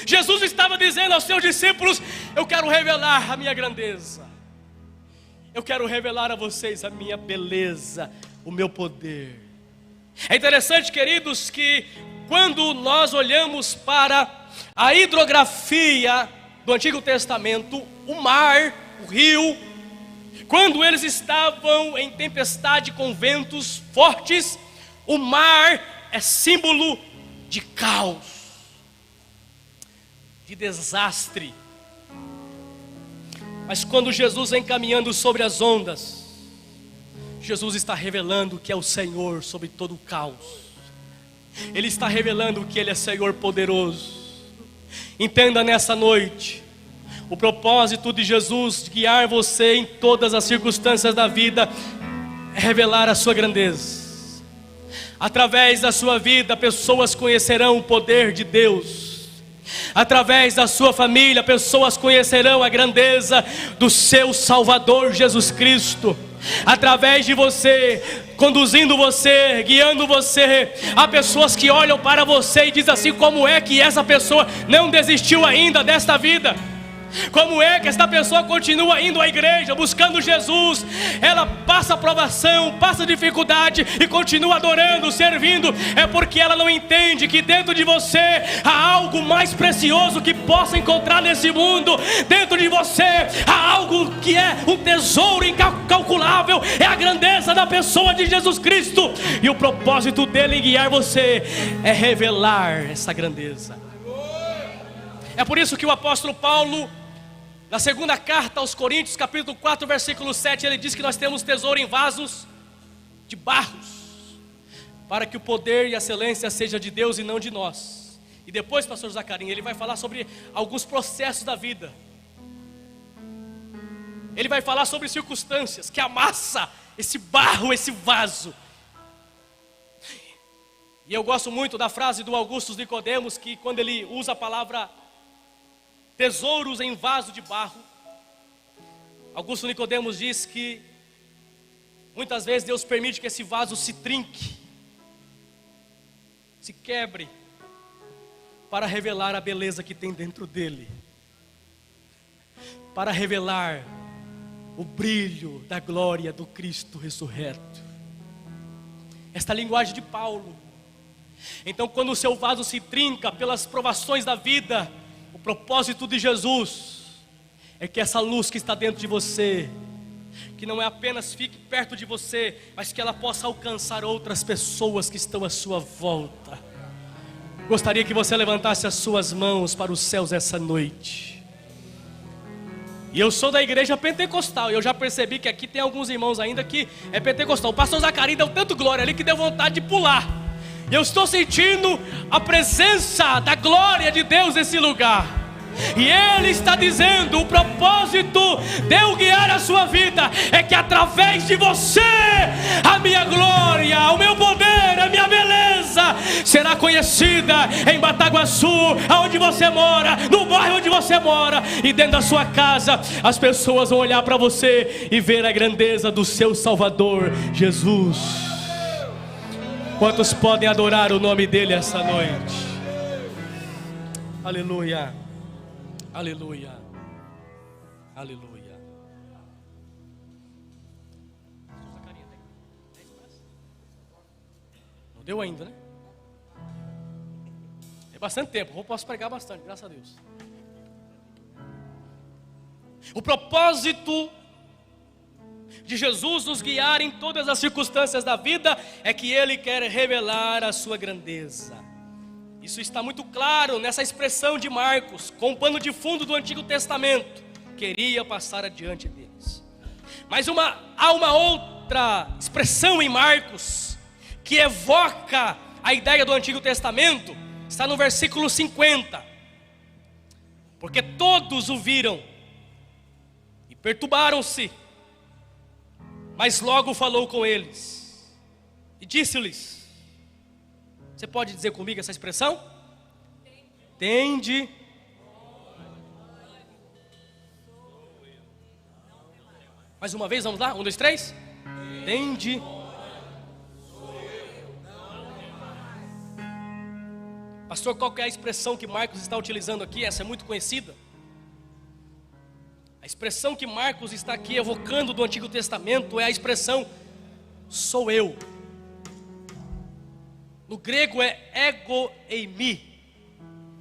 Jesus estava dizendo aos seus discípulos: eu quero revelar a minha grandeza, eu quero revelar a vocês a minha beleza, o meu poder. É interessante, queridos, que quando nós olhamos para a hidrografia do Antigo Testamento, o mar, o rio, quando eles estavam em tempestade com ventos fortes, o mar é símbolo de caos, de desastre. Mas quando Jesus vem caminhando sobre as ondas, Jesus está revelando que é o Senhor sobre todo o caos. Ele está revelando que Ele é Senhor poderoso. Entenda nessa noite, o propósito de Jesus de guiar você em todas as circunstâncias da vida é revelar a sua grandeza. Através da sua vida, pessoas conhecerão o poder de Deus. Através da sua família, pessoas conhecerão a grandeza do seu Salvador Jesus Cristo. Através de você, conduzindo você, guiando você, há pessoas que olham para você e dizem assim: como é que essa pessoa não desistiu ainda desta vida? Como é que esta pessoa continua indo à igreja, buscando Jesus? Ela passa provação, passa dificuldade e continua adorando, servindo. É porque ela não entende que dentro de você há algo mais precioso que possa encontrar nesse mundo. Dentro de você há algo que é um tesouro incalculável, é a grandeza da pessoa de Jesus Cristo. E o propósito dele em guiar você é revelar essa grandeza. É por isso que o apóstolo Paulo, na segunda carta aos Coríntios, capítulo 4, versículo 7, ele diz que nós temos tesouro em vasos de barros, para que o poder e a excelência seja de Deus e não de nós. E depois, pastor Zacarinha, ele vai falar sobre alguns processos da vida. Ele vai falar sobre circunstâncias que amassa esse barro, esse vaso. E eu gosto muito da frase do Augusto Nicodemos, que quando ele usa a palavra tesouros em vaso de barro, Augusto Nicodemos diz que muitas vezes Deus permite que esse vaso se trinque, se quebre, para revelar a beleza que tem dentro dele, para revelar o brilho da glória do Cristo ressurreto. Esta linguagem de Paulo. Então, quando o seu vaso se trinca pelas provações da vida, o propósito de Jesus é que essa luz que está dentro de você, que não é apenas fique perto de você, mas que ela possa alcançar outras pessoas que estão à sua volta. Gostaria que você levantasse as suas mãos para os céus essa noite. E eu sou da igreja pentecostal, e eu já percebi que aqui tem alguns irmãos ainda que é pentecostal. O pastor Zacarinha deu tanto glória ali que deu vontade de pular. Eu estou sentindo a presença da glória de Deus nesse lugar. E Ele está dizendo: o propósito de eu guiar a sua vida é que através de você a minha glória, o meu poder, a minha beleza será conhecida em Bataguaçu, aonde você mora, no bairro onde você mora, e dentro da sua casa as pessoas vão olhar para você e ver a grandeza do seu Salvador Jesus. Quantos podem adorar o nome dele essa noite? Aleluia, aleluia, aleluia. Não deu ainda, né? É bastante tempo, eu posso pregar bastante, graças a Deus. O propósito de Jesus nos guiar em todas as circunstâncias da vida é que Ele quer revelar a sua grandeza. Isso está muito claro nessa expressão de Marcos, com o pano de fundo do Antigo Testamento. Queria passar adiante deles. Mas há uma outra expressão em Marcos que evoca a ideia do Antigo Testamento. Está no versículo 50. Porque todos o viram e perturbaram-se, Mas logo falou com eles e disse-lhes, você pode dizer comigo essa expressão? Tende. Mais uma vez, vamos lá? 1, 2, 3. Tende. Pastor, qual que é a expressão que Marcos está utilizando aqui? Essa é muito conhecida. A expressão que Marcos está aqui evocando do Antigo Testamento é a expressão sou eu. No grego é ego eimi.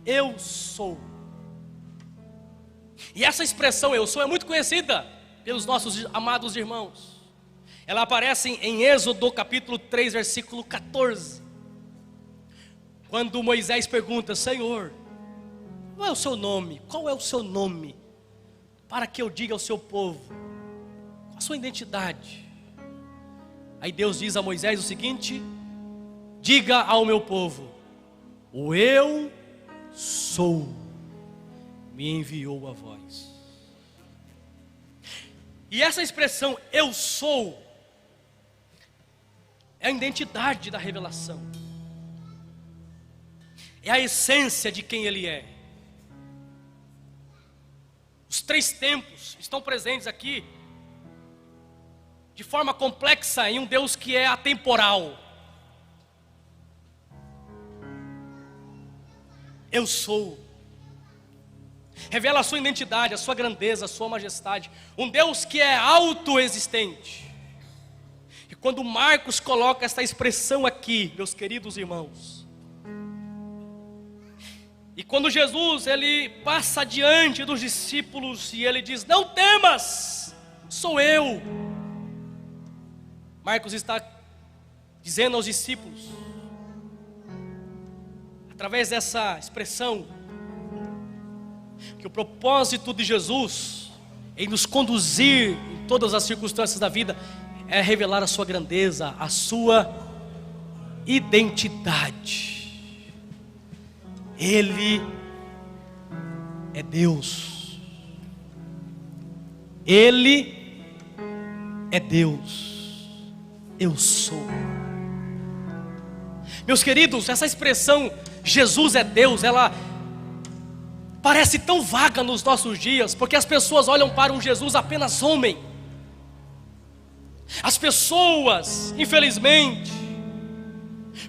Eu sou. E essa expressão eu sou é muito conhecida pelos nossos amados irmãos. Ela aparece em Êxodo capítulo 3, versículo 14. Quando Moisés pergunta, Senhor, qual é o seu nome? Qual é o seu nome? Para que eu diga ao seu povo, qual a sua identidade? Aí Deus diz a Moisés o seguinte, diga ao meu povo, o eu sou, me enviou a vós. E essa expressão, eu sou, é a identidade da revelação. É a essência de quem Ele é. Os 3 tempos estão presentes aqui de forma complexa em um Deus que é atemporal. Eu sou. Revela a sua identidade, a sua grandeza, a sua majestade. Um Deus que é autoexistente. E quando Marcos coloca essa expressão aqui, meus queridos irmãos, e quando Jesus ele passa diante dos discípulos e ele diz, não temas, sou eu. Marcos está dizendo aos discípulos, através dessa expressão, que o propósito de Jesus em nos conduzir em todas as circunstâncias da vida é revelar a sua grandeza, a sua identidade. Ele é Deus. Ele é Deus. Eu sou. Meus queridos, essa expressão Jesus é Deus, ela parece tão vaga nos nossos dias, porque as pessoas olham para um Jesus apenas homem. As pessoas, infelizmente,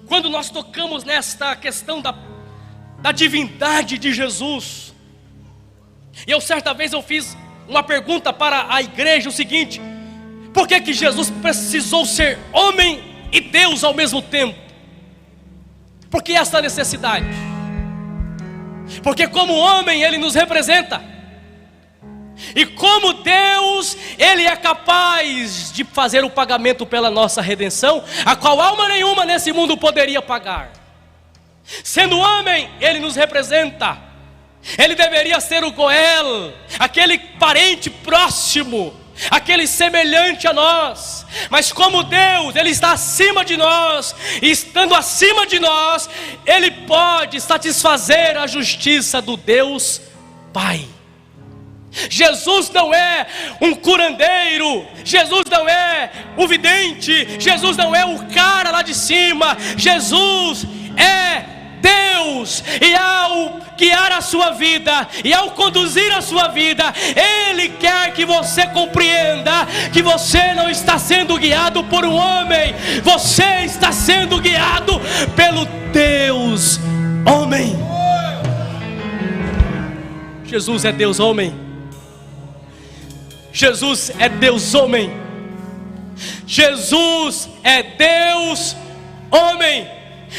quando nós tocamos nesta questão da divindade de Jesus, e eu certa vez eu fiz uma pergunta para a igreja, o seguinte, por que Jesus precisou ser homem e Deus ao mesmo tempo? Por que essa necessidade? Porque como homem ele nos representa, e como Deus ele é capaz de fazer o pagamento pela nossa redenção, a qual alma nenhuma nesse mundo poderia pagar. Sendo homem, ele nos representa. Ele deveria ser o Goel, aquele parente próximo, aquele semelhante a nós. Mas como Deus, Ele está acima de nós, e estando acima de nós, Ele pode satisfazer a justiça do Deus Pai. Jesus não é um curandeiro, Jesus não é o vidente, Jesus não é o cara lá de cima. Jesus é Deus, e ao guiar a sua vida, e ao conduzir a sua vida, Ele quer que você compreenda que você não está sendo guiado por um homem, você está sendo guiado pelo Deus homem. Jesus é Deus homem. Jesus é Deus homem. Jesus é Deus homem.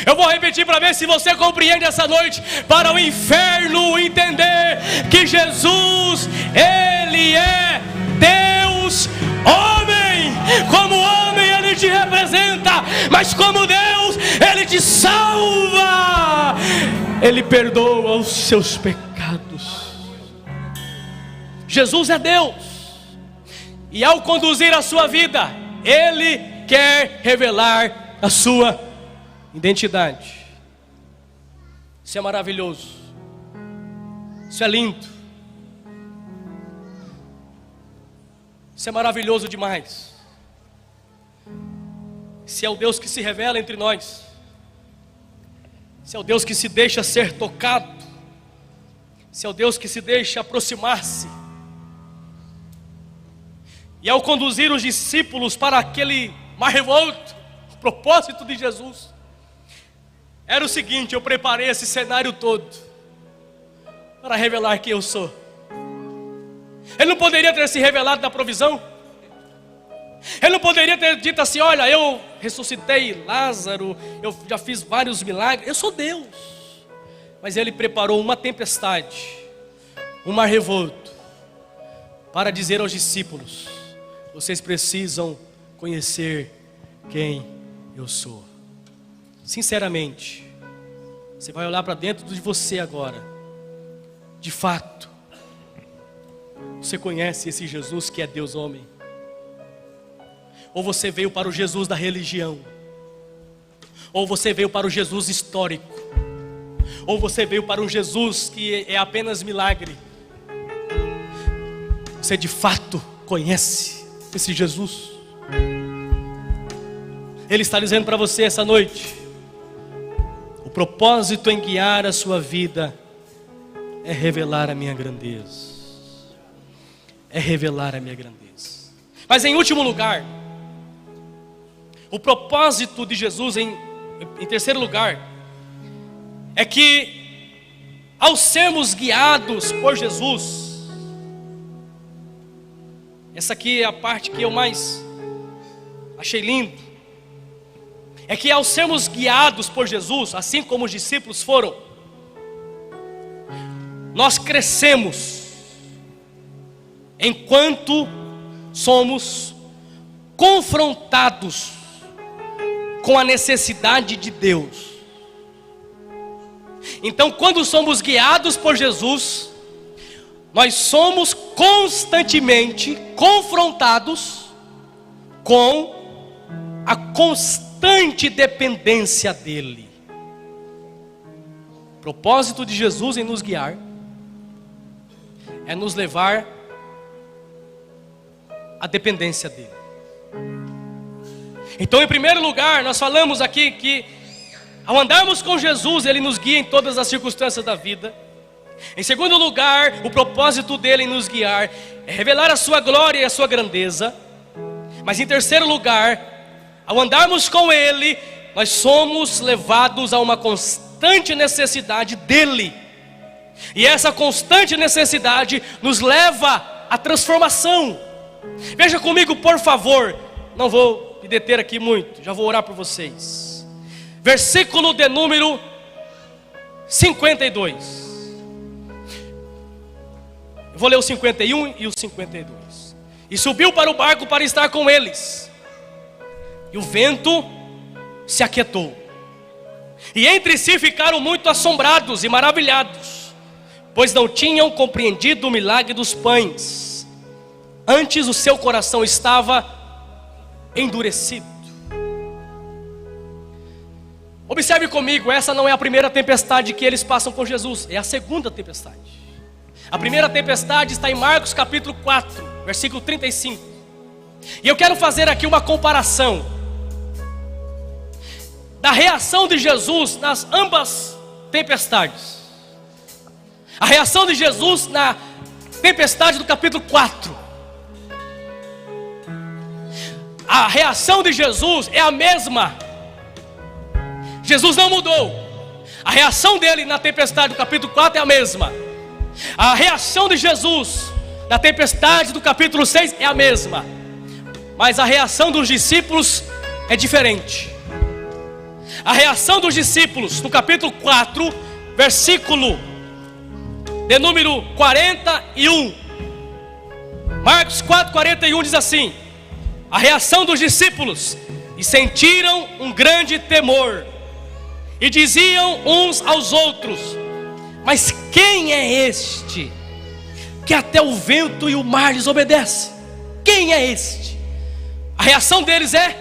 Eu vou repetir para ver se você compreende essa noite. Para o inferno entender que Jesus, Ele é Deus homem. Como homem Ele te representa, mas como Deus Ele te salva. Ele perdoa os seus pecados. Jesus é Deus, e ao conduzir a sua vida, Ele quer revelar a sua identidade. Isso é maravilhoso. Isso é lindo. Isso é maravilhoso demais. se é o Deus que se revela entre nós, se é o Deus que se deixa ser tocado, se é o Deus que se deixa aproximar-se. E ao conduzir os discípulos para aquele mar revolto, o propósito de Jesus era o seguinte: eu preparei esse cenário todo para revelar quem eu sou. Ele não poderia ter se revelado da provisão. Ele não poderia ter dito assim: olha, eu ressuscitei Lázaro, eu já fiz vários milagres, eu sou Deus. Mas ele preparou uma tempestade, um mar revolto, para dizer aos discípulos: vocês precisam conhecer quem eu sou. Sinceramente, você vai olhar para dentro de você agora. De fato, você conhece esse Jesus que é Deus homem? Ou você veio para o Jesus da religião? Ou você veio para o Jesus histórico? Ou você veio para um Jesus que é apenas milagre? Você de fato conhece esse Jesus? Ele está dizendo para você essa noite: o propósito em guiar a sua vida é revelar a minha grandeza. É revelar a minha grandeza. Mas em último lugar, o propósito de Jesus, em terceiro lugar, é que ao sermos guiados por Jesus, essa aqui é a parte que eu mais achei lindo, é que ao sermos guiados por Jesus, assim como os discípulos foram, nós crescemos enquanto somos confrontados com a necessidade de Deus. Então, quando somos guiados por Jesus, nós somos constantemente confrontados com a constante dependência dEle. O propósito de Jesus em nos guiar é nos levar à dependência dEle. Então, em primeiro lugar, nós falamos aqui que ao andarmos com Jesus, Ele nos guia em todas as circunstâncias da vida. Em segundo lugar, o propósito dEle em nos guiar é revelar a sua glória e a sua grandeza. Mas em terceiro lugar, ao andarmos com Ele, nós somos levados a uma constante necessidade dEle. E essa constante necessidade nos leva à transformação. Veja comigo, por favor, não vou me deter aqui muito, já vou orar por vocês. Versículo de número 52. Eu vou ler o 51 e o 52. E subiu para o barco para estar com eles. E o vento se aquietou. E entre si ficaram muito assombrados e maravilhados, pois não tinham compreendido o milagre dos pães. Antes o seu coração estava endurecido. Observe comigo, essa não é a primeira tempestade que eles passam com Jesus, é a segunda tempestade. A primeira tempestade está em Marcos capítulo 4, versículo 35. E eu quero fazer aqui uma comparação da reação de Jesus nas ambas tempestades. A reação de Jesus na tempestade do capítulo 4. A reação de Jesus é a mesma. Jesus não mudou. A reação dele na tempestade do capítulo 4 é a mesma. A reação de Jesus na tempestade do capítulo 6 é a mesma. Mas a reação dos discípulos é diferente. A reação dos discípulos no capítulo 4, versículo de número 41. Marcos 4, 41 diz assim: a reação dos discípulos: e sentiram um grande temor, e diziam uns aos outros: mas quem é este que até o vento e o mar lhes obedece? Quem é este? A reação deles é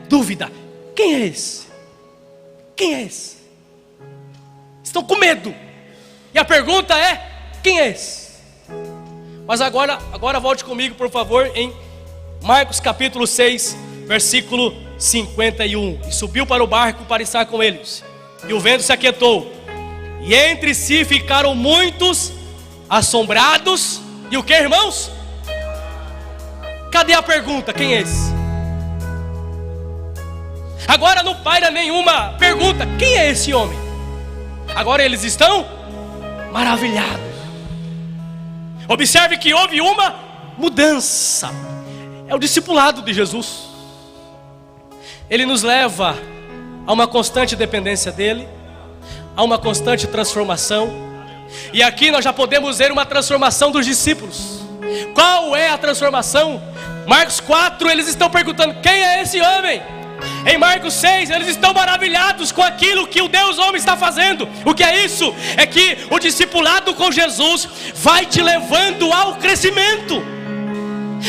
dúvida. Quem é esse? Quem é esse? Estão com medo. E a pergunta é: quem é esse? Mas agora volte comigo, por favor, em Marcos capítulo 6, versículo 51. E subiu para o barco para estar com eles. E o vento se aquietou. E entre si ficaram muitos assombrados. E o que, irmãos? Cadê a pergunta? Quem é esse? Agora não paira nenhuma pergunta. Quem é esse homem? Agora eles estão maravilhados. Observe que houve uma mudança. É o discipulado de Jesus. Ele nos leva a uma constante dependência dele, a uma constante transformação. E aqui nós já podemos ver uma transformação dos discípulos. Qual é a transformação? Marcos 4, eles estão perguntando: quem é esse homem? Em Marcos 6, eles estão maravilhados com aquilo que o Deus homem está fazendo. O que é isso? É que o discipulado com Jesus vai te levando ao crescimento.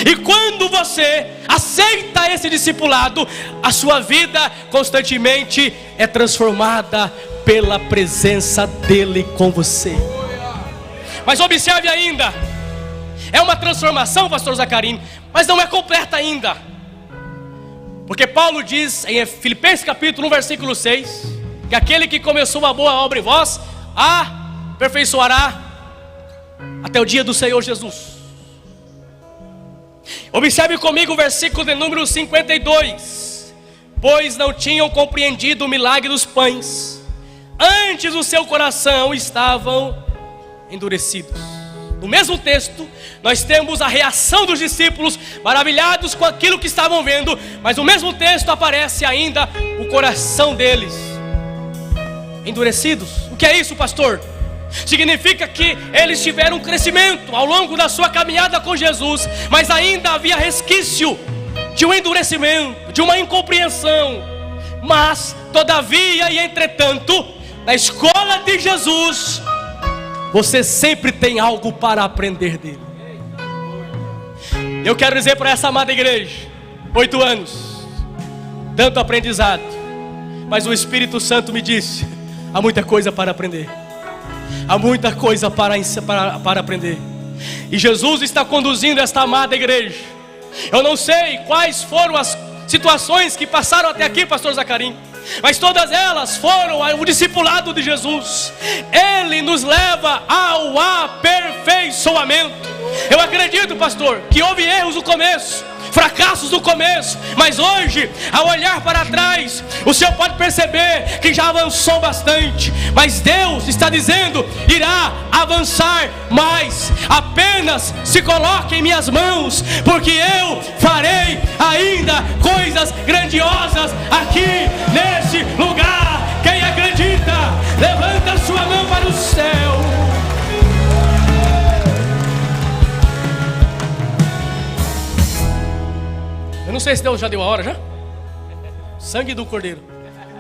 E quando você aceita esse discipulado, a sua vida constantemente é transformada pela presença dele com você. Mas observe ainda, é uma transformação, pastor Zacarim, mas não é completa ainda. Porque Paulo diz em Filipenses capítulo 1, versículo 6, que aquele que começou uma boa obra em vós, a aperfeiçoará até o dia do Senhor Jesus. Observe comigo o versículo de número 52. Pois não tinham compreendido o milagre dos pães, antes o seu coração estavam endurecidos. No mesmo texto, nós temos a reação dos discípulos, maravilhados com aquilo que estavam vendo. Mas no mesmo texto aparece ainda o coração deles endurecidos. O que é isso, pastor? Significa que eles tiveram um crescimento ao longo da sua caminhada com Jesus, mas ainda havia resquício de um endurecimento, de uma incompreensão. Mas, todavia e entretanto, na escola de Jesus, você sempre tem algo para aprender dele. Eu quero dizer para essa amada igreja, 8 anos, tanto aprendizado, mas o Espírito Santo me disse: há muita coisa para aprender. Há muita coisa para aprender. E Jesus está conduzindo esta amada igreja. Eu não sei quais foram as situações que passaram até aqui, pastor Zacarim, mas todas elas foram o discipulado de Jesus. Ele nos leva ao aperfeiçoamento. Eu acredito, pastor, que houve erros no começo, fracassos no começo, mas hoje, ao olhar para trás, o Senhor pode perceber que já avançou bastante. Mas Deus está dizendo: irá avançar mais. Apenas se coloque em minhas mãos, porque eu farei ainda coisas grandiosas aqui nesse lugar. Quem acredita, levanta a sua mão para o céu. Eu não sei se Deus já deu a hora, já? Sangue do Cordeiro.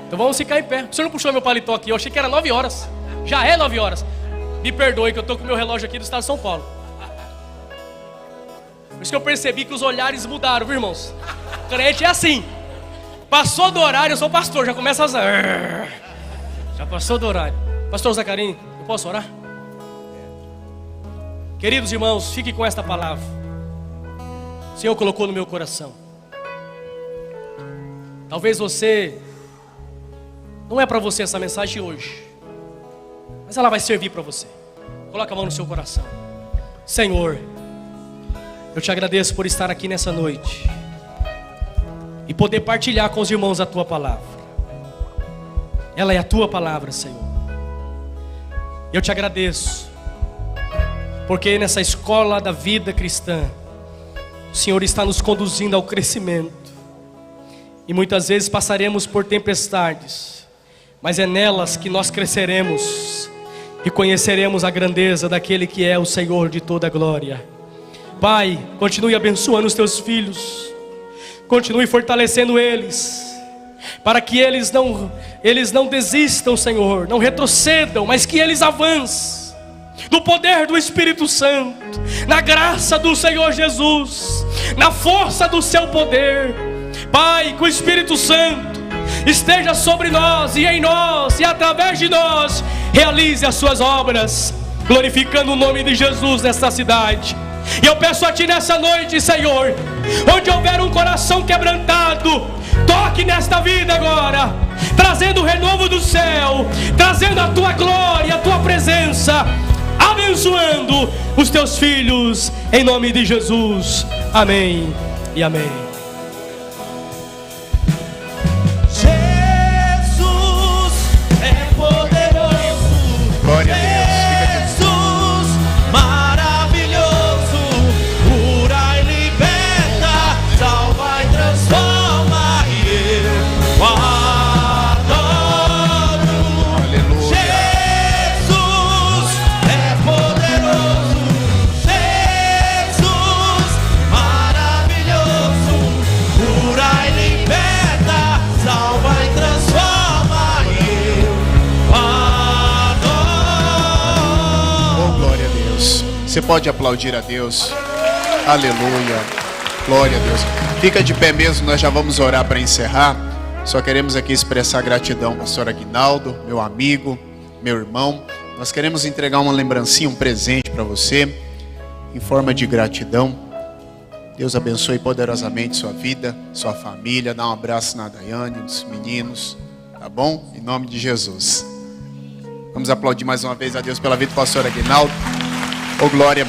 Então vamos ficar em pé. O senhor não puxou meu paletó aqui, eu achei que era 9 horas. Já é 9 horas. Me perdoe que eu estou com o meu relógio aqui do estado de São Paulo. Por isso que eu percebi que os olhares mudaram, viu, irmãos? O crente é assim. Passou do horário, eu sou pastor, já começa a... Já passou do horário. Pastor Zacarim, eu posso orar? Queridos irmãos, fique com esta palavra. O Senhor colocou no meu coração. Talvez você, não é para você essa mensagem hoje, mas ela vai servir para você. Coloca a mão no seu coração. Senhor, eu te agradeço por estar aqui nessa noite e poder partilhar com os irmãos a tua palavra. Ela é a tua palavra, Senhor. Eu te agradeço porque nessa escola da vida cristã, o Senhor está nos conduzindo ao crescimento. E muitas vezes passaremos por tempestades, mas é nelas que nós cresceremos e conheceremos a grandeza daquele que é o Senhor de toda a glória. Pai, continue abençoando os teus filhos, continue fortalecendo eles, para que eles não desistam, Senhor, não retrocedam, mas que eles avancem no poder do Espírito Santo, na graça do Senhor Jesus, na força do seu poder. Pai, que o Espírito Santo esteja sobre nós e em nós e através de nós realize as suas obras, glorificando o nome de Jesus nesta cidade. E eu peço a Ti nessa noite, Senhor, onde houver um coração quebrantado, Toque nesta vida agora, trazendo o renovo do céu, trazendo a tua glória, a tua presença, abençoando os teus filhos, em nome de Jesus. Amém e amém. Jesus é poderoso. Glória a Deus. Jesus maravilhoso. Cura e liberta, salva e transforma. E eu adoro. Aleluia. Jesus é poderoso. Jesus maravilhoso. Cura e liberta, salva e transforma. E eu adoro. Oh, glória a Deus. Você pode aplaudir a Deus. Aleluia. Glória a Deus. Fica de pé mesmo, nós já vamos orar para encerrar. Só queremos aqui expressar gratidão, pastor Aguinaldo, meu amigo, meu irmão. Nós queremos entregar uma lembrancinha, um presente para você, em forma de gratidão. Deus abençoe poderosamente sua vida, sua família. Dá um abraço na Daiane, nos meninos, tá bom? Em nome de Jesus. Vamos aplaudir mais uma vez a Deus pela vida do pastor Aguinaldo. Oh, glória.